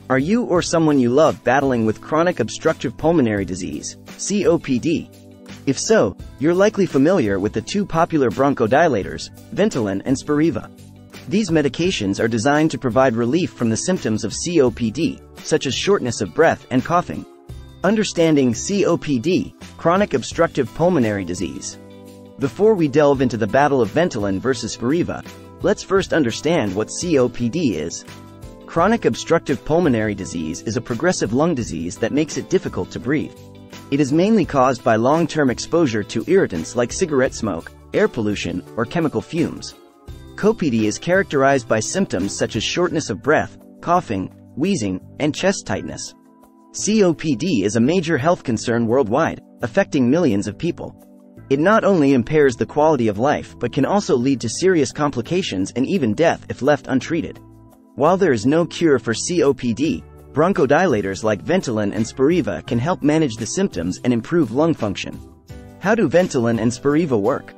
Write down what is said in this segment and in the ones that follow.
Are you or someone you love battling with chronic obstructive pulmonary disease, COPD? If so, you're likely familiar with the two popular bronchodilators, Ventolin and Spiriva. These medications are designed to provide relief from the symptoms of COPD, such as shortness of breath and coughing. Understanding COPD, chronic obstructive pulmonary disease. Before we delve into the battle of Ventolin versus Spiriva, let's first understand what COPD is. Chronic obstructive pulmonary disease is a progressive lung disease that makes it difficult to breathe. It is mainly caused by long-term exposure to irritants like cigarette smoke, air pollution, or chemical fumes. COPD is characterized by symptoms such as shortness of breath, coughing, wheezing, and chest tightness. COPD is a major health concern worldwide, affecting millions of people. It not only impairs the quality of life but can also lead to serious complications and even death if left untreated. While there is no cure for COPD, bronchodilators like Ventolin and Spiriva can help manage the symptoms and improve lung function. How do Ventolin and Spiriva work?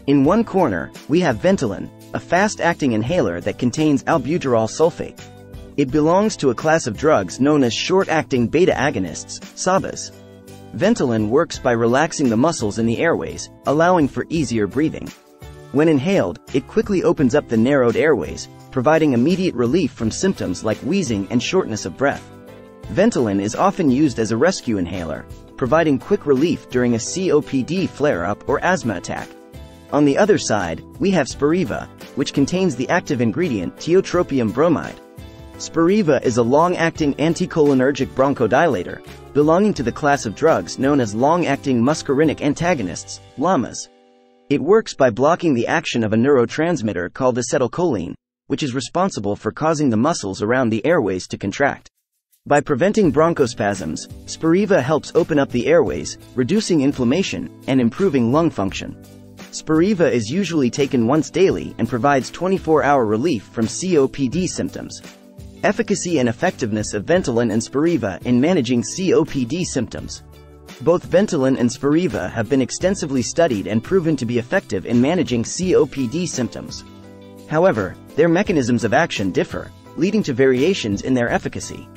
In one corner, we have Ventolin, a fast-acting inhaler that contains albuterol sulfate. It belongs to a class of drugs known as short-acting beta agonists, SABAs. Ventolin works by relaxing the muscles in the airways, allowing for easier breathing. When inhaled, it quickly opens up the narrowed airways, providing immediate relief from symptoms like wheezing and shortness of breath. Ventolin is often used as a rescue inhaler, providing quick relief during a COPD flare-up or asthma attack. On the other side, we have Spiriva, which contains the active ingredient tiotropium bromide. Spiriva is a long-acting anticholinergic bronchodilator, belonging to the class of drugs known as long-acting muscarinic antagonists, LAMAs. It works by blocking the action of a neurotransmitter called acetylcholine, which is responsible for causing the muscles around the airways to contract. By preventing bronchospasms, Spiriva helps open up the airways, reducing inflammation, and improving lung function. Spiriva is usually taken once daily and provides 24-hour relief from COPD symptoms. Efficacy and effectiveness of Ventolin and Spiriva in managing COPD symptoms. Both Ventolin and Spiriva have been extensively studied and proven to be effective in managing COPD symptoms. However, their mechanisms of action differ, leading to variations in their efficacy.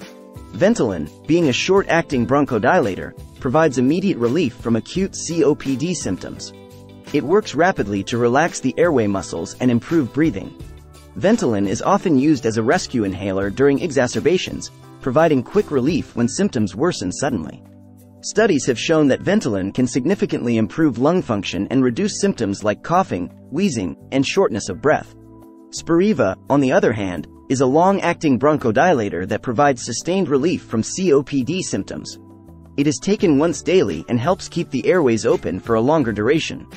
Ventolin, being a short-acting bronchodilator, provides immediate relief from acute COPD symptoms. It works rapidly to relax the airway muscles and improve breathing. Ventolin is often used as a rescue inhaler during exacerbations, providing quick relief when symptoms worsen suddenly. Studies have shown that Ventolin can significantly improve lung function and reduce symptoms like coughing, wheezing, and shortness of breath. Spiriva, on the other hand, is a long-acting bronchodilator that provides sustained relief from COPD symptoms. It is taken once daily and helps keep the airways open for a longer duration.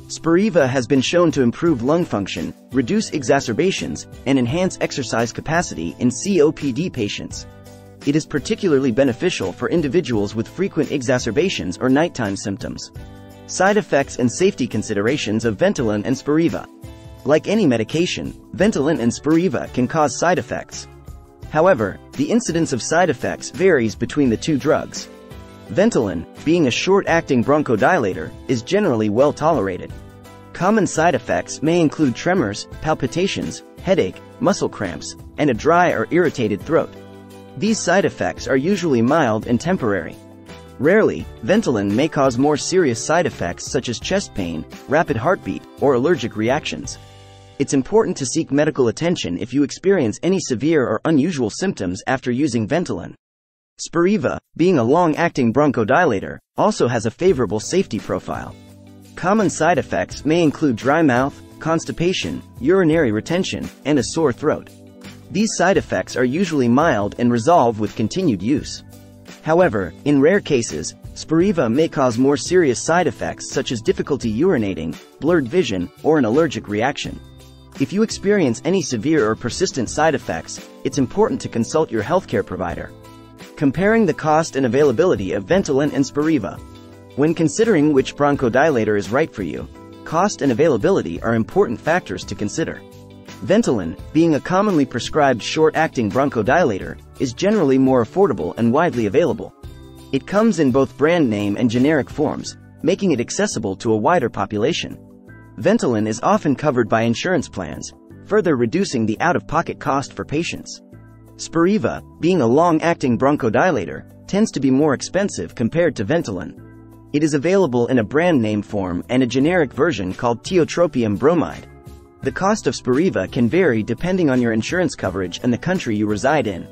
Spiriva has been shown to improve lung function, reduce exacerbations, and enhance exercise capacity in COPD patients. It is particularly beneficial for individuals with frequent exacerbations or nighttime symptoms. Side effects and safety considerations of Ventolin and Spiriva. Like any medication, Ventolin and Spiriva can cause side effects. However, the incidence of side effects varies between the two drugs. Ventolin, being a short-acting bronchodilator, is generally well tolerated. Common side effects may include tremors, palpitations, headache, muscle cramps, and a dry or irritated throat. These side effects are usually mild and temporary. Rarely, Ventolin may cause more serious side effects such as chest pain, rapid heartbeat, or allergic reactions. It's important to seek medical attention if you experience any severe or unusual symptoms after using Ventolin. Spiriva, being a long-acting bronchodilator, also has a favorable safety profile. Common side effects may include dry mouth, constipation, urinary retention, and a sore throat. These side effects are usually mild and resolve with continued use. However, in rare cases, Spiriva may cause more serious side effects such as difficulty urinating, blurred vision, or an allergic reaction. If you experience any severe or persistent side effects, it's important to consult your healthcare provider. Comparing the cost and availability of Ventolin and Spiriva. When considering which bronchodilator is right for you, cost and availability are important factors to consider. Ventolin, being a commonly prescribed short-acting bronchodilator, is generally more affordable and widely available. It comes in both brand name and generic forms, making it accessible to a wider population. Ventolin is often covered by insurance plans, further reducing the out-of-pocket cost for patients. Spiriva, being a long-acting bronchodilator, tends to be more expensive compared to Ventolin. It is available in a brand name form and a generic version called tiotropium bromide. The cost of Spiriva can vary depending on your insurance coverage and the country you reside in.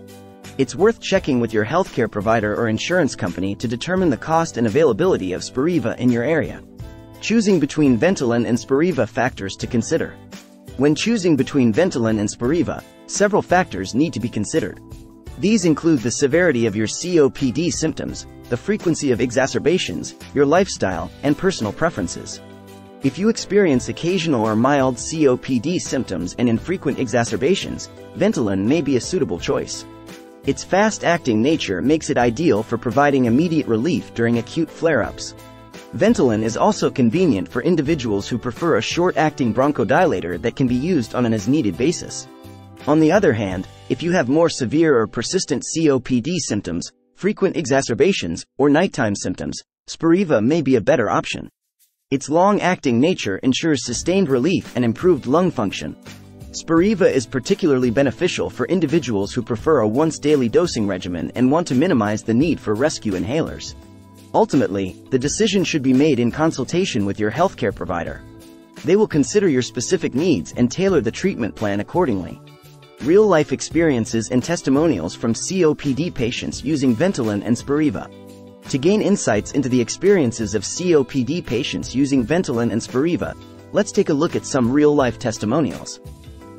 It's worth checking with your healthcare provider or insurance company to determine the cost and availability of Spiriva in your area. Choosing between Ventolin and Spiriva factors to consider. When choosing between Ventolin and Spiriva, several factors need to be considered. These include the severity of your COPD symptoms, the frequency of exacerbations, your lifestyle, and personal preferences. If you experience occasional or mild COPD symptoms and infrequent exacerbations, Ventolin may be a suitable choice. Its fast-acting nature makes it ideal for providing immediate relief during acute flare-ups. Ventolin is also convenient for individuals who prefer a short-acting bronchodilator that can be used on an as-needed basis. On the other hand, if you have more severe or persistent COPD symptoms, frequent exacerbations, or nighttime symptoms, Spiriva may be a better option. Its long-acting nature ensures sustained relief and improved lung function. Spiriva is particularly beneficial for individuals who prefer a once-daily dosing regimen and want to minimize the need for rescue inhalers. Ultimately, the decision should be made in consultation with your healthcare provider. They will consider your specific needs and tailor the treatment plan accordingly. Real-life experiences and testimonials from COPD patients using Ventolin and Spiriva. To gain insights into the experiences of COPD patients using Ventolin and Spiriva, let's take a look at some real-life testimonials.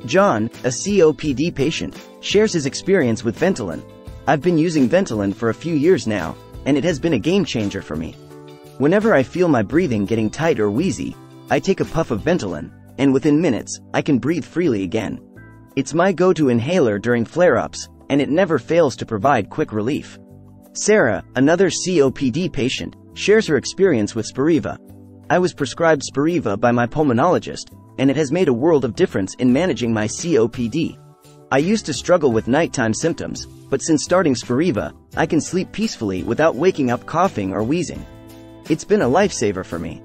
John, a COPD patient, shares his experience with Ventolin. I've been using Ventolin for a few years now, and it has been a game-changer for me. Whenever I feel my breathing getting tight or wheezy, I take a puff of Ventolin, and within minutes, I can breathe freely again. It's my go-to inhaler during flare-ups, and it never fails to provide quick relief. Sarah, another COPD patient, shares her experience with Spiriva. I was prescribed Spiriva by my pulmonologist, and it has made a world of difference in managing my COPD. I used to struggle with nighttime symptoms, but since starting Spiriva, I can sleep peacefully without waking up coughing or wheezing. It's been a lifesaver for me.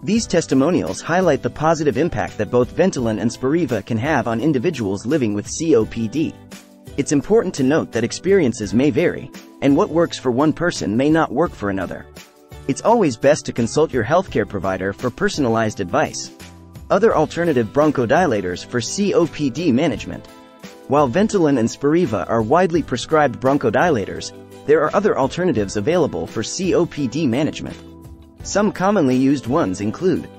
These testimonials highlight the positive impact that both Ventolin and Spiriva can have on individuals living with COPD. It's important to note that experiences may vary, and what works for one person may not work for another. It's always best to consult your healthcare provider for personalized advice. Other alternative bronchodilators for COPD management. While Ventolin and Spiriva are widely prescribed bronchodilators, there are other alternatives available for COPD management. Some commonly used ones include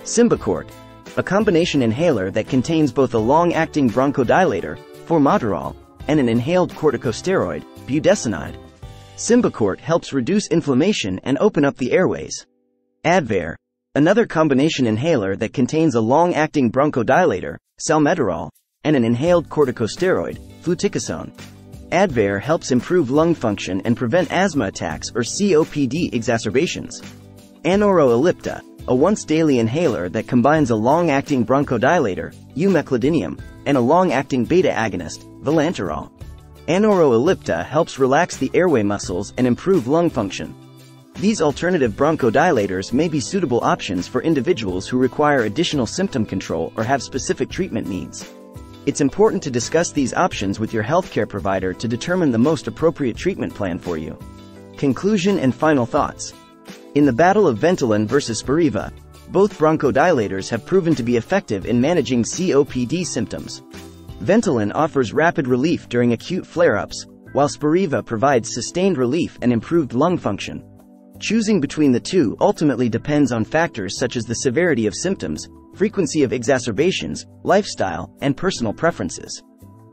Symbicort, a combination inhaler that contains both a long-acting bronchodilator, formoterol, and an inhaled corticosteroid, budesonide. Symbicort helps reduce inflammation and open up the airways. Advair, another combination inhaler that contains a long-acting bronchodilator, salmeterol, and an inhaled corticosteroid, fluticasone. Advair helps improve lung function and prevent asthma attacks or COPD exacerbations. Anoro-ellipta, a once-daily inhaler that combines a long-acting bronchodilator, umeclidinium, and a long-acting beta-agonist, vilanterol. Anoro-ellipta helps relax the airway muscles and improve lung function. These alternative bronchodilators may be suitable options for individuals who require additional symptom control or have specific treatment needs. It's important to discuss these options with your healthcare provider to determine the most appropriate treatment plan for you. Conclusion and final thoughts. In the battle of Ventolin versus Spiriva, both bronchodilators have proven to be effective in managing COPD symptoms. Ventolin offers rapid relief during acute flare-ups, while Spiriva provides sustained relief and improved lung function. Choosing between the two ultimately depends on factors such as the severity of symptoms, frequency of exacerbations, lifestyle, and personal preferences.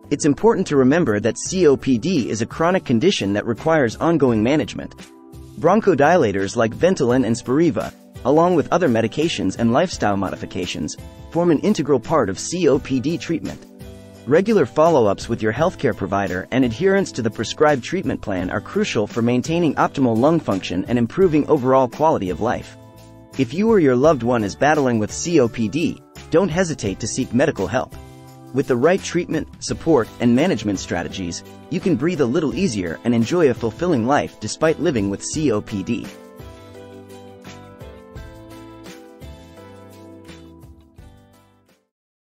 It's important to remember that COPD is a chronic condition that requires ongoing management. Bronchodilators like Ventolin and Spiriva, along with other medications and lifestyle modifications, form an integral part of COPD treatment. Regular follow-ups with your healthcare provider and adherence to the prescribed treatment plan are crucial for maintaining optimal lung function and improving overall quality of life. If you or your loved one is battling with COPD, don't hesitate to seek medical help. With the right treatment, support, and management strategies, you can breathe a little easier and enjoy a fulfilling life despite living with COPD.